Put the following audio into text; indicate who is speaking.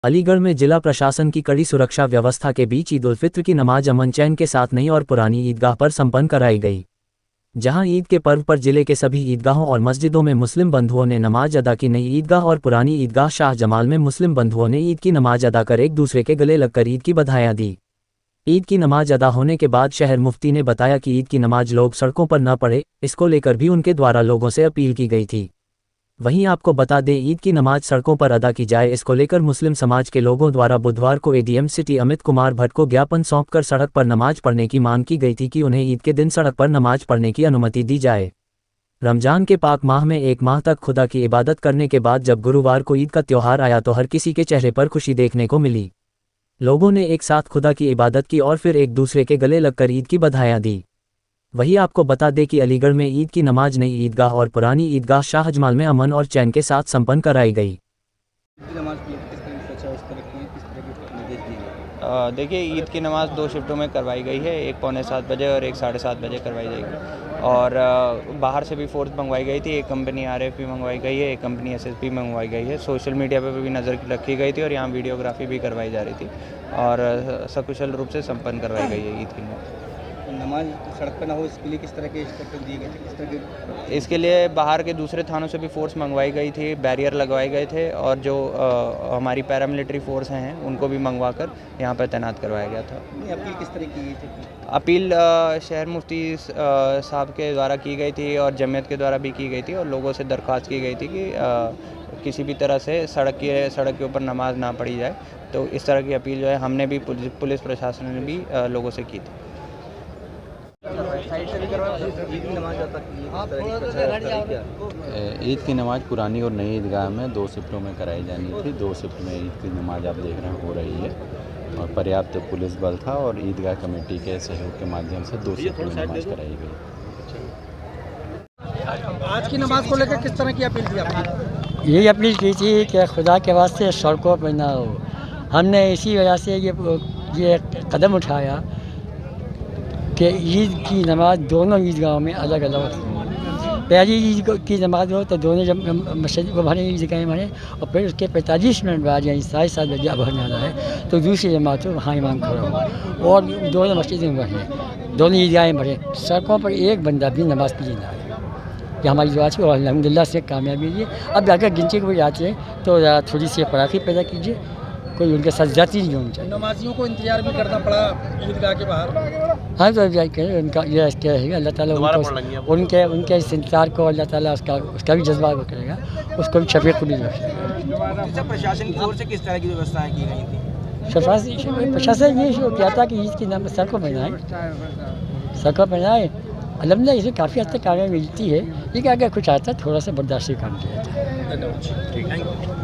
Speaker 1: अलीगढ़ में जिला प्रशासन की कड़ी सुरक्षा व्यवस्था के बीच ईद उल फित्र की नमाज अमन चैन के साथ नई और पुरानी ईदगाह पर संपन्न कराई गई। जहां ईद के पर्व पर जिले के सभी ईदगाहों और मस्जिदों में मुस्लिम बंधुओं ने नमाज अदा की। नई ईदगाह और पुरानी ईदगाह शाह जमाल में मुस्लिम बंधुओं ने ईद की नमाज अदा कर एक दूसरे के गले लगकर ईद की बधाइयां दी। ईद की नमाज अदा होने के बाद शहर मुफ्ती ने बताया कि ईद की नमाज लोग सड़कों पर न पढ़े, इसको लेकर भी उनके द्वारा लोगों से अपील की गई थी। वहीं आपको बता दें, ईद की नमाज सड़कों पर अदा की जाए, इसको लेकर मुस्लिम समाज के लोगों द्वारा बुधवार को एडीएम सिटी अमित कुमार भट्ट को ज्ञापन सौंपकर सड़क पर नमाज पढ़ने की मांग की गई थी कि उन्हें ईद के दिन सड़क पर नमाज पढ़ने की अनुमति दी जाए। रमजान के पाक माह में एक माह तक खुदा की इबादत करने के बाद जब गुरुवार को ईद का त्योहार आया तो हर किसी के चेहरे पर खुशी देखने को मिली। लोगों ने एक साथ खुदा की इबादत की और फिर एक दूसरे के गले लगकर ईद की बधाइयां दी। वहीं आपको बता दें कि अलीगढ़ में ईद की नमाज नई ईदगाह और पुरानी ईदगाह शाह जमाल में अमन और चैन के साथ संपन्न कराई गई।
Speaker 2: देखिए, ईद की नमाज़ 2 शिफ्टों में करवाई गई है, एक 7:15 बजे और एक 7:30 बजे करवाई जाएगी। और बाहर से भी फोर्स मंगवाई गई थी, एक कंपनी आरएफपी मंगवाई गई है, एक कंपनी एसएसपी मंगवाई गई है। सोशल मीडिया पर भी नज़र रखी गई थी और यहाँ वीडियोग्राफी भी करवाई जा रही थी और सकुशल रूप से संपन्न करवाई गई है ईद की
Speaker 3: नमाज सड़क पर ना हो, इसके लिए किस तरह के इंस्ट्रक्शन दिए गए थे? किस तरह के?
Speaker 2: इसके लिए बाहर के दूसरे थानों से भी फोर्स मंगवाई गई थी, बैरियर लगवाए गए थे और जो हमारी पैरामिलिट्री फोर्स हैं उनको भी मंगवा कर यहाँ पर तैनात करवाया गया था।
Speaker 3: अपील किस तरह की गई थी?
Speaker 2: अपील शहर मुफ्ती साहब के द्वारा की गई थी और जमीयत के द्वारा भी की गई थी और लोगों से दरख्वास्त की गई थी कि किसी भी तरह से सड़क के ऊपर नमाज ना पढ़ी जाए। तो इस तरह की अपील जो है हमने भी पुलिस प्रशासन ने भी लोगों से की थी।
Speaker 4: ईद की नमाज पुरानी और नई ईदगाह में 2 शिफ्टों में कराई जानी थी। 2 शिफ्ट में ईद की नमाज आप देख रहे हैं हो रही है और पर्याप्त पुलिस बल था और ईदगाह कमेटी के सहयोग के माध्यम से 2 शिफ्ट में नमाज कराई गई।
Speaker 3: आज की नमाज को लेकर किस तरह की अपील की आपने?
Speaker 5: यही अपील की थी कि खुदा के वास्ते सड़कों पर ना हो। हमने इसी वजह से ये कदम उठाया कि ईद की नमाज दोनों ईदगाहों में अलग अलग हो। पहली ईद की नमाज हो तो दोनों जब मस्जिद को भरें, ईदगाहें भरें और फिर उसके 45 मिनट बाद यानी 7:30 बजे अब भरने वाला है तो दूसरी जमात हो वहाँ इमाम खड़ा हो और दोनों मस्जिदें भरें, दोनों ईदगाहें भरें। सड़कों पर एक बंदा भी नमाज के लिए ना आए, ये हमारी दुआ थी और अल्हम्दुलिल्लाह से कामयाबी है। अब अगर गिनती को जाते हैं तो थोड़ी सी पराखी पैदा कीजिए, कोई उनके साथ जाती नहीं होनी चाहिए।
Speaker 3: नमाजियों को इंतजार भी करना पड़ा ईदगाह के बाहर।
Speaker 5: हाँ तो उनका ये क्या है, अल्लाह ताला उनके इस इंतजार को अल्लाह ताला उसका भी जज्बा करेगा, उसको भी शफीक को भी रखेगा।
Speaker 3: प्रशासन की ओर से किस तरह की व्यवस्थाएं की गई थी?
Speaker 5: प्रशासन ये किया था कि ईद की नाम सड़कों पर ना आए। अल्हम्दुलिल्लाह इसे काफ़ी हद तक कामयाबी मिलती है, लेकिन अगर कुछ आता थोड़ा सा बर्दाश्त से काम किया जाए।